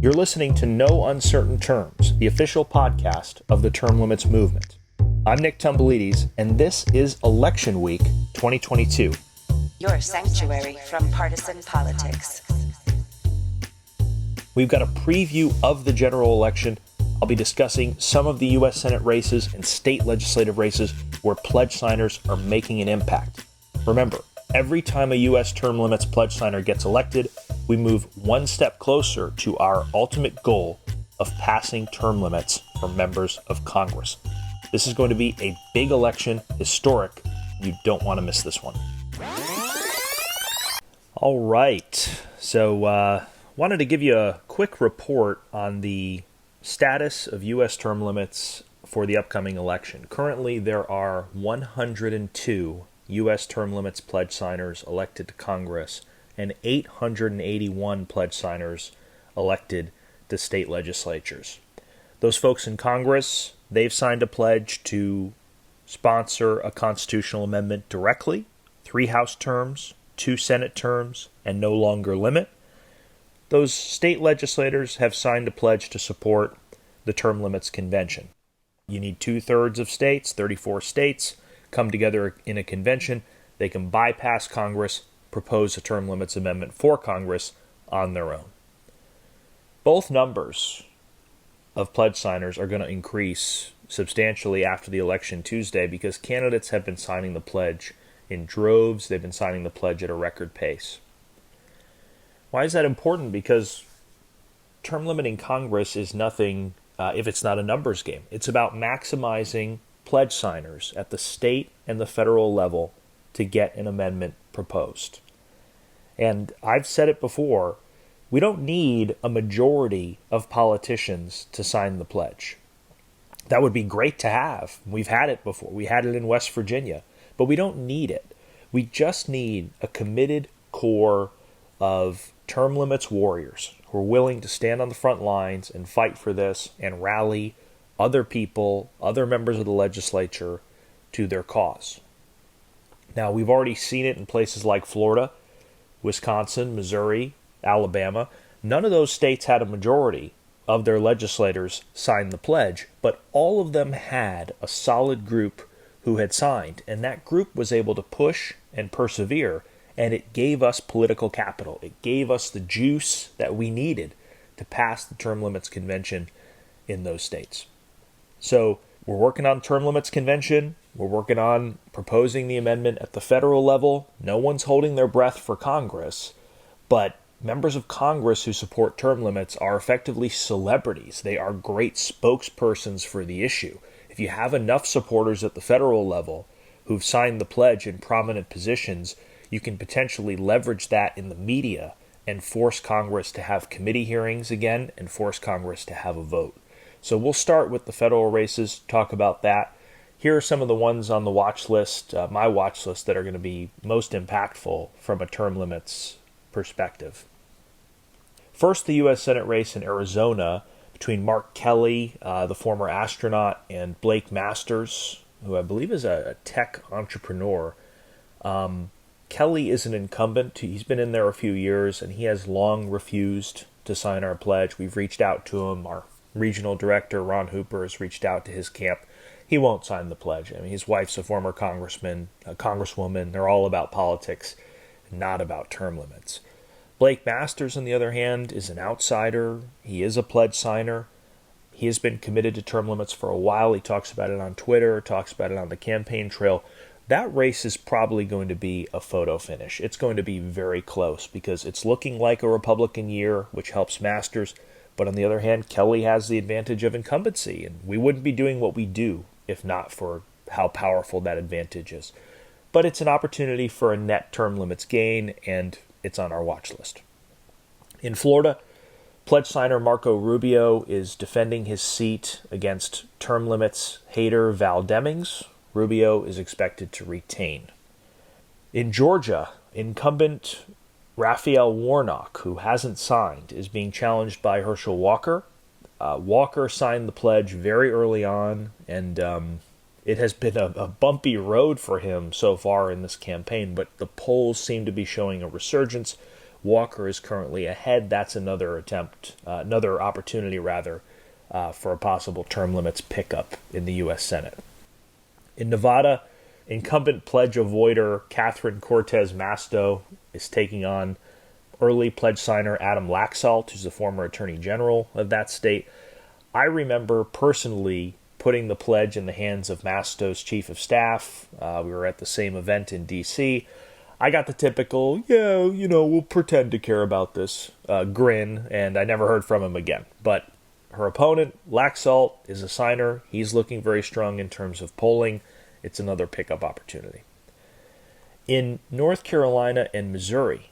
You're listening to No Uncertain Terms, the official podcast of the Term Limits movement. I'm Nick Tomboulides, and this is Election Week 2022. Your sanctuary from partisan politics. We've got a preview of the general election. I'll be discussing some of the U.S. Senate races and state legislative races where pledge signers are making an impact. Remember, every time a U.S. term limits pledge signer gets elected, we move one step closer to our ultimate goal of passing term limits for members of Congress. This is going to be a big election, historic. You don't want to miss this one. All right, so wanted to give you a quick report on the status of U.S. term limits for the upcoming election. Currently, there are 102 U.S. term limits pledge signers elected to Congress and 881 pledge signers elected to state legislatures. Those folks in Congress, they've signed a pledge to sponsor a constitutional amendment directly, 3 House terms, 2 Senate terms, and no longer limit. Those state legislators have signed a pledge to support the term limits convention. You need 2/3 of states, 34 states, come together in a convention. They can bypass Congress, propose a term limits amendment for Congress on their own. Both numbers of pledge signers are going to increase substantially after the election Tuesday because candidates have been signing the pledge in droves. They've been signing the pledge at a record pace. Why is that important? Because term limiting Congress is nothing if it's not a numbers game. It's about maximizing pledge signers at the state and the federal level to get an amendment proposed. And I've said it before, we don't need a majority of politicians to sign the pledge. That would be great to have. We've had it before. We had it in West Virginia. But we don't need it. We just need a committed core of term limits warriors who are willing to stand on the front lines and fight for this and rally other people, other members of the legislature to their cause. Now, we've already seen it in places like Florida, Wisconsin, Missouri, Alabama. None of those states had a majority of their legislators sign the pledge, but all of them had a solid group who had signed, and that group was able to push and persevere, and it gave us political capital. It gave us the juice that we needed to pass the term limits convention in those states. So we're working on term limits convention. We're working on proposing the amendment at the federal level. No one's holding their breath for Congress, but members of Congress who support term limits are effectively celebrities. They are great spokespersons for the issue. If you have enough supporters at the federal level who've signed the pledge in prominent positions, you can potentially leverage that in the media and force Congress to have committee hearings again and force Congress to have a vote. So we'll start with the federal races, talk about that. Here are some of the ones on the watch list, my watch list, that are going to be most impactful from a term limits perspective. First, the U.S. Senate race in Arizona between Mark Kelly, the former astronaut, and Blake Masters, who I believe is a tech entrepreneur. Kelly is an incumbent. He's been in there a few years, and he has long refused to sign our pledge. We've reached out to him. Our regional director, Ron Hooper, has reached out to his camp. He won't sign the pledge. I mean, his wife's a former congressman, a congresswoman. They're all about politics, not about term limits. Blake Masters, on the other hand, is an outsider. He is a pledge signer. He has been committed to term limits for a while. He talks about it on Twitter, talks about it on the campaign trail. That race is probably going to be a photo finish. It's going to be very close because it's looking like a Republican year, which helps Masters. But on the other hand, Kelly has the advantage of incumbency, and we wouldn't be doing what we do if not for how powerful that advantage is. But it's an opportunity for a net term limits gain, and it's on our watch list. In Florida, pledge signer Marco Rubio is defending his seat against term limits hater Val Demings. Rubio is expected to retain. In Georgia, incumbent Raphael Warnock, who hasn't signed, is being challenged by Herschel Walker. Walker signed the pledge very early on, and it has been a bumpy road for him so far in this campaign, but the polls seem to be showing a resurgence. Walker is currently ahead. That's another opportunity for a possible term limits pickup in the U.S. Senate. In Nevada, incumbent pledge avoider Catherine Cortez Masto is taking on early pledge signer Adam Laxalt, who's the former attorney general of that state. I remember personally putting the pledge in the hands of Masto's chief of staff. We were at the same event in D.C. I got the typical, we'll pretend to care about this grin, and I never heard from him again. But her opponent, Laxalt, is a signer. He's looking very strong in terms of polling. It's another pickup opportunity. In North Carolina and Missouri,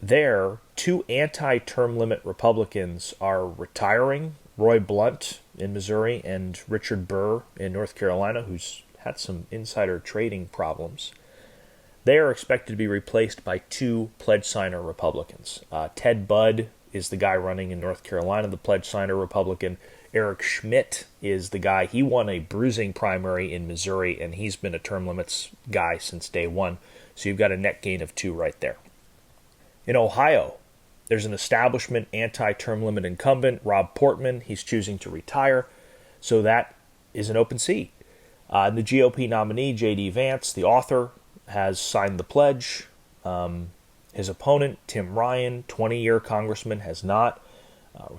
there, two anti-term limit Republicans are retiring. Roy Blunt in Missouri and Richard Burr in North Carolina, who's had some insider trading problems. They are expected to be replaced by two pledge signer Republicans. Ted Budd is the guy running in North Carolina, the pledge signer Republican. Eric Schmidt is the guy. He won a bruising primary in Missouri, and he's been a term limits guy since day one. So you've got a net gain of two right there. In Ohio, there's an establishment anti-term limit incumbent, Rob Portman. He's choosing to retire, so that is an open seat. The GOP nominee, J.D. Vance, the author, has signed the pledge. His opponent, Tim Ryan, 20-year congressman, has not.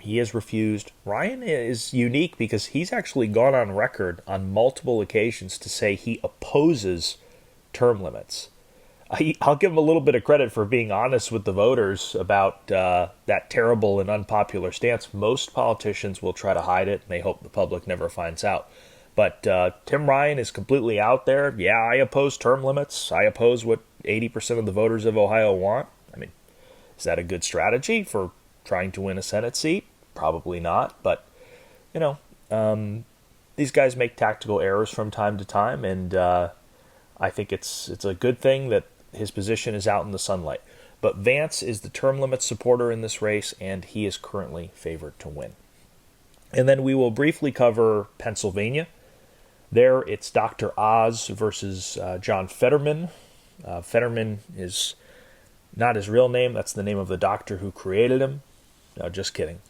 He has refused. Ryan is unique because he's actually gone on record on multiple occasions to say he opposes term limits. I'll give him a little bit of credit for being honest with the voters about that terrible and unpopular stance. Most politicians will try to hide it, and they hope the public never finds out. But Tim Ryan is completely out there. Yeah, I oppose term limits. I oppose what 80% of the voters of Ohio want. I mean, is that a good strategy for trying to win a Senate seat? Probably not. But, these guys make tactical errors from time to time, and I think it's a good thing that his position is out in the sunlight. But Vance is the term limit supporter in this race, and he is currently favored to win. And then we will briefly cover Pennsylvania. There, it's Dr. Oz versus John Fetterman. Fetterman is not his real name. That's the name of the doctor who created him. No, just kidding.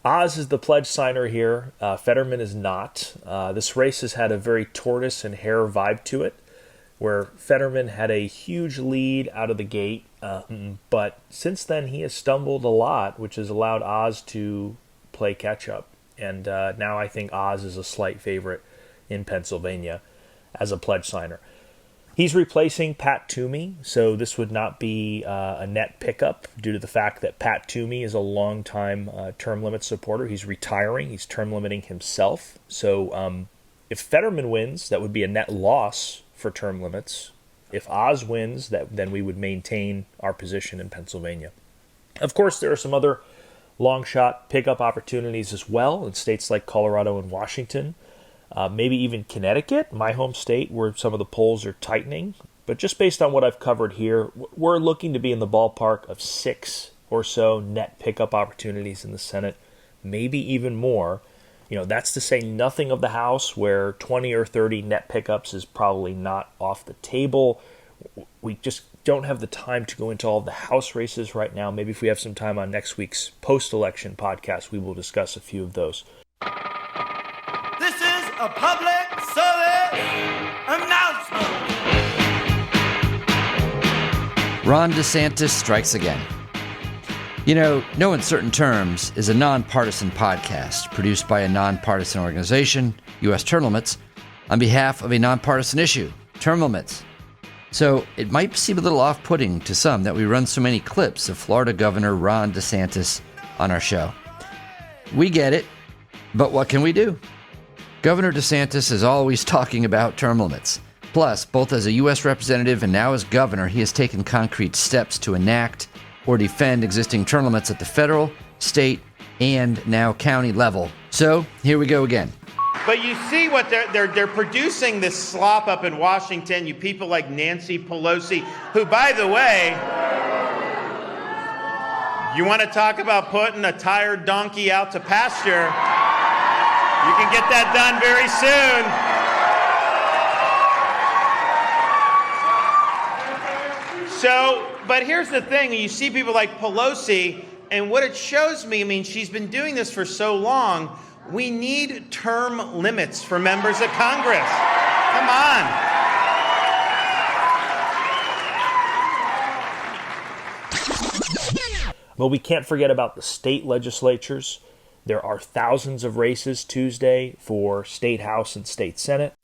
Oz is the pledge signer here. Fetterman is not. This race has had a very tortoise and hare vibe to it, where Fetterman had a huge lead out of the gate, but since then he has stumbled a lot, which has allowed Oz to play catch-up. And now I think Oz is a slight favorite in Pennsylvania as a pledge signer. He's replacing Pat Toomey, so this would not be a net pickup due to the fact that Pat Toomey is a longtime term limit supporter. He's retiring. He's term limiting himself. So if Fetterman wins, that would be a net loss for term limits. If Oz wins, then we would maintain our position in Pennsylvania. Of course, there are some other long shot pickup opportunities as well in states like Colorado and Washington. Maybe even Connecticut, my home state, where some of the polls are tightening. But just based on what I've covered here, we're looking to be in the ballpark of 6 or so net pickup opportunities in the Senate, maybe even more. That's to say nothing of the House, where 20 or 30 net pickups is probably not off the table. We just don't have the time to go into all of the House races right now. Maybe if we have some time on next week's post-election podcast, we will discuss a few of those. This is a public service announcement. Ron DeSantis strikes again. No Uncertain Terms is a nonpartisan podcast produced by a nonpartisan organization, U.S. Term Limits, on behalf of a nonpartisan issue, term limits. So it might seem a little off-putting to some that we run so many clips of Florida Governor Ron DeSantis on our show. We get it, but what can we do? Governor DeSantis is always talking about term limits. Plus, both as a U.S. representative and now as governor, he has taken concrete steps to enact or defend existing term limits at the federal, state, and now county level. So, here we go again. But you see what they're producing this slop up in Washington, you people like Nancy Pelosi, who, by the way, you want to talk about putting a tired donkey out to pasture, you can get that done very soon. So, but here's the thing. You see people like Pelosi, and what it shows me, I mean, she's been doing this for so long. We need term limits for members of Congress. Come on. Well, we can't forget about the state legislatures. There are thousands of races Tuesday for state house and state senate.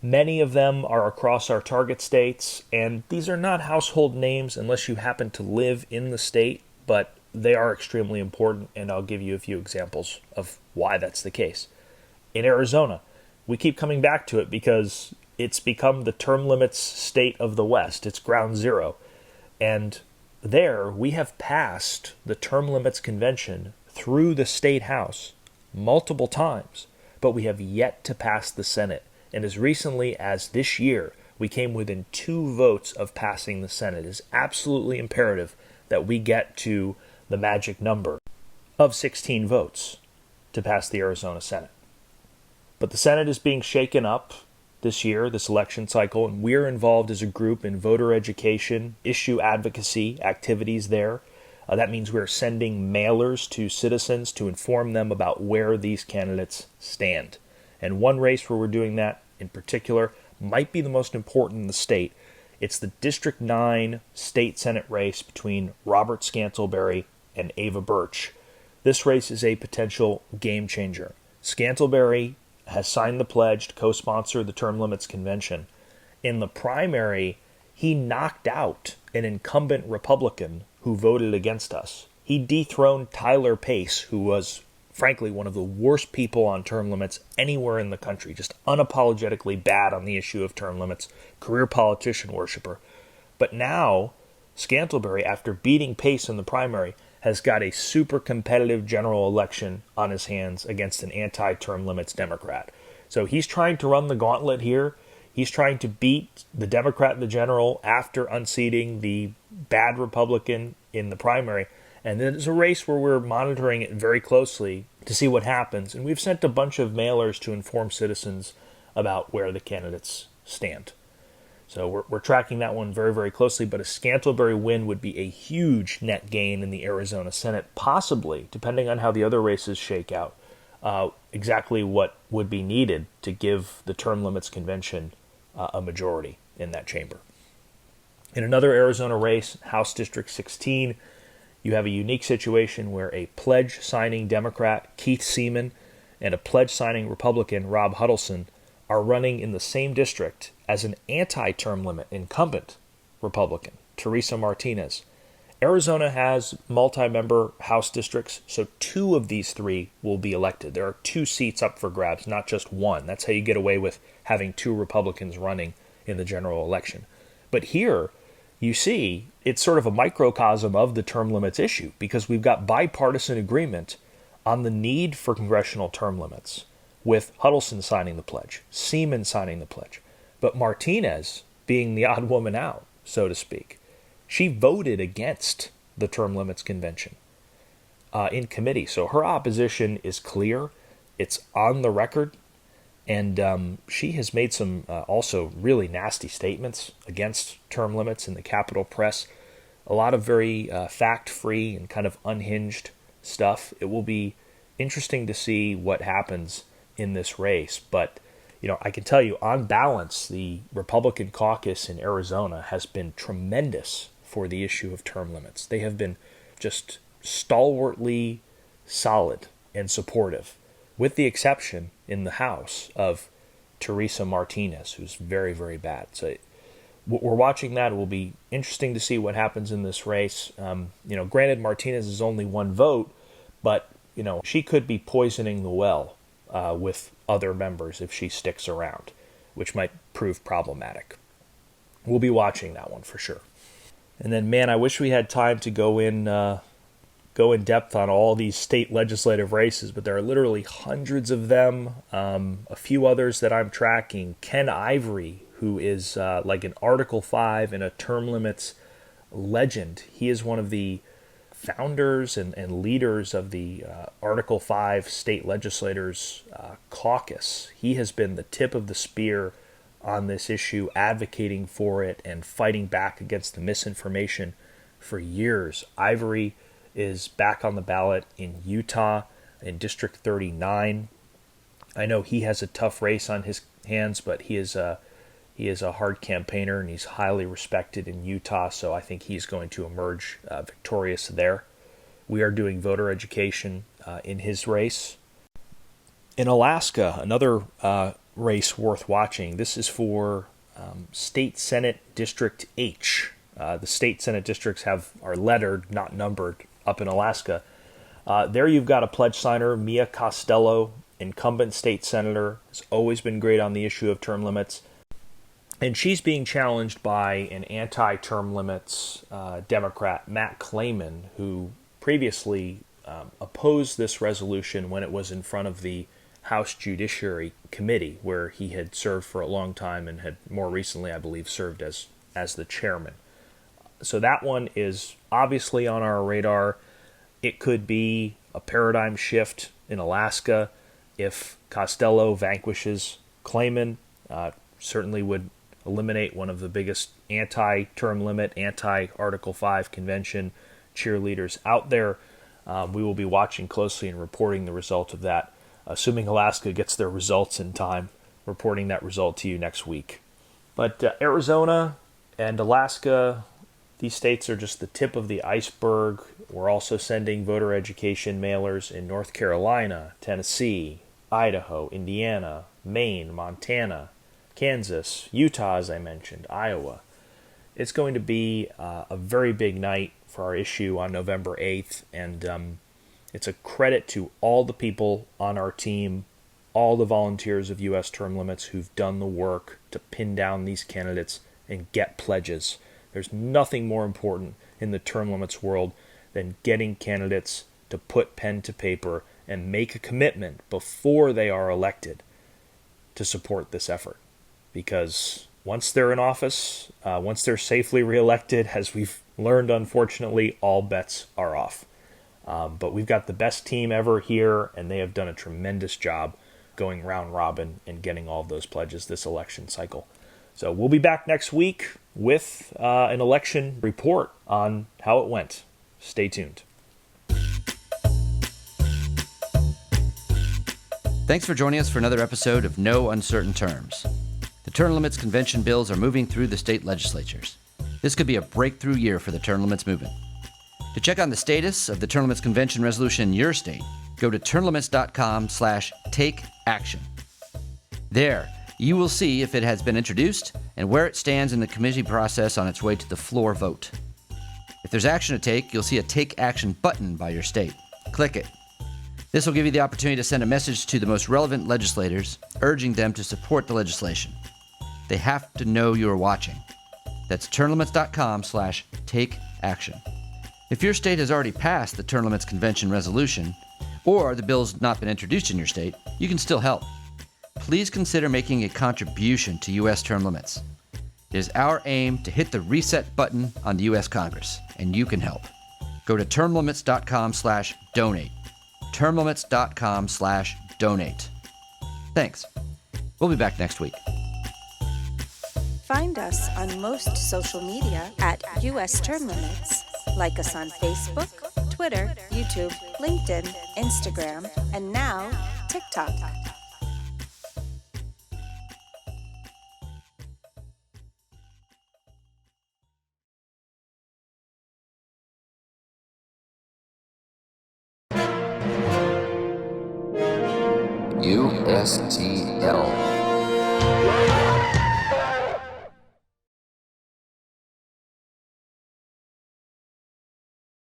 Many of them are across our target states, and these are not household names unless you happen to live in the state, but they are extremely important, and I'll give you a few examples of why that's the case. In Arizona, we keep coming back to it because it's become the term limits state of the West. It's ground zero. And there, we have passed the term limits convention through the state house multiple times, but we have yet to pass the Senate. And as recently as this year, we came within 2 votes of passing the Senate. It is absolutely imperative that we get to the magic number of 16 votes to pass the Arizona Senate. But the Senate is being shaken up this year, this election cycle, and we're involved as a group in voter education, issue advocacy activities there. That means we're sending mailers to citizens to inform them about where these candidates stand. And one race where we're doing that in particular might be the most important in the state. It's the District 9 state Senate race between Robert Scantlebury and Ava Birch. This race is a potential game changer. Scantlebury has signed the pledge to co-sponsor the term limits convention. In the primary, he knocked out an incumbent Republican who voted against us. He dethroned Tyler Pace, who was, frankly, one of the worst people on term limits anywhere in the country, just unapologetically bad on the issue of term limits, career politician worshiper. But now, Scantlebury, after beating Pace in the primary, has got a super competitive general election on his hands against an anti-term limits Democrat. So he's trying to run the gauntlet here. He's trying to beat the Democrat in the general after unseating the bad Republican in the primary. And then it's a race where we're monitoring it very closely to see what happens. And we've sent a bunch of mailers to inform citizens about where the candidates stand. So we're tracking that one very, very closely, but a Scantlebury win would be a huge net gain in the Arizona Senate, possibly, depending on how the other races shake out, exactly what would be needed to give the term limits convention a majority in that chamber. In another Arizona race, House District 16, you have a unique situation where a pledge-signing Democrat, Keith Seaman, and a pledge-signing Republican, Rob Huddleston, are running in the same district as an anti-term limit incumbent Republican, Teresa Martinez. Arizona has multi-member House districts, so 2 of these 3 will be elected. There are 2 seats up for grabs, not just 1. That's how you get away with having 2 Republicans running in the general election. But here, you see, it's sort of a microcosm of the term limits issue, because we've got bipartisan agreement on the need for congressional term limits, with Huddleston signing the pledge, Seaman signing the pledge. But Martinez, being the odd woman out, so to speak, she voted against the term limits convention in committee. So her opposition is clear. It's on the record. And she has made some also really nasty statements against term limits in the Capitol press. A lot of very fact-free and kind of unhinged stuff. It will be interesting to see what happens in this race. But, you know, I can tell you, on balance, the Republican caucus in Arizona has been tremendous for the issue of term limits. They have been just stalwartly solid and supportive, with the exception in the House of Teresa Martinez, who's very, very bad. So we're watching that. It will be interesting to see what happens in this race. Granted, Martinez is only 1 vote, but, she could be poisoning the well with other members if she sticks around, which might prove problematic. We'll be watching that one for sure. And then, man, I wish we had time to go in depth on all these state legislative races, but there are literally hundreds of them. A few others that I'm tracking. Ken Ivory, who is like an Article 5 and a term limits legend. He is one of the founders and leaders of the Article 5 state legislators caucus. He has been the tip of the spear on this issue, advocating for it and fighting back against the misinformation for years. Ivory is back on the ballot in Utah in District 39. I know he has a tough race on his hands, but he is a hard campaigner and he's highly respected in Utah, so I think he's going to emerge victorious there. We are doing voter education in his race. In Alaska, another race worth watching. This is for State Senate District H. The state Senate districts are lettered, not numbered, up in Alaska. There you've got a pledge signer, Mia Costello, incumbent state senator, has always been great on the issue of term limits. And she's being challenged by an anti-term limits Democrat, Matt Clayman, who previously opposed this resolution when it was in front of the House Judiciary Committee, where he had served for a long time and had more recently, I believe, served as the chairman. So that one is obviously on our radar. It could be a paradigm shift in Alaska if Costello vanquishes Clayman. Certainly would eliminate one of the biggest anti-term limit, anti-Article 5 convention cheerleaders out there. We will be watching closely and reporting the result of that, assuming Alaska gets their results in time, reporting that result to you next week. But Arizona and Alaska, these states are just the tip of the iceberg. We're also sending voter education mailers in North Carolina, Tennessee, Idaho, Indiana, Maine, Montana, Kansas, Utah, as I mentioned, Iowa. It's going to be a very big night for our issue on November 8th, and it's a credit to all the people on our team, all the volunteers of U.S. term limits who've done the work to pin down these candidates and get pledges. There's nothing more important in the term limits world than getting candidates to put pen to paper and make a commitment before they are elected to support this effort. Because once they're in office, once they're safely reelected, as we've learned, unfortunately, all bets are off. But we've got the best team ever here, and they have done a tremendous job going round robin and getting all of those pledges this election cycle. So we'll be back next week with an election report on how it went. Stay tuned. Thanks for joining us for another episode of No Uncertain Terms. The term limits convention bills are moving through the state legislatures. This could be a breakthrough year for the term limits movement. To check on the status of the term limits convention resolution in your state, go to termlimits.com/takeaction. There, you will see if it has been introduced and where it stands in the committee process on its way to the floor vote. If there's action to take, you'll see a Take Action button by your state. Click it. This will give you the opportunity to send a message to the most relevant legislators, urging them to support the legislation. They have to know you're watching. That's termlimits.com/takeaction. If your state has already passed the term limits convention resolution, or the bill's not been introduced in your state, you can still help. Please consider making a contribution to U.S. term limits. It is our aim to hit the reset button on the U.S. Congress, and you can help. Go to termlimits.com/donate. termlimits.com/donate. Thanks. We'll be back next week. Find us on most social media at US Term Limits. Like us on Facebook, Twitter, YouTube, LinkedIn, Instagram, and now TikTok. USTL.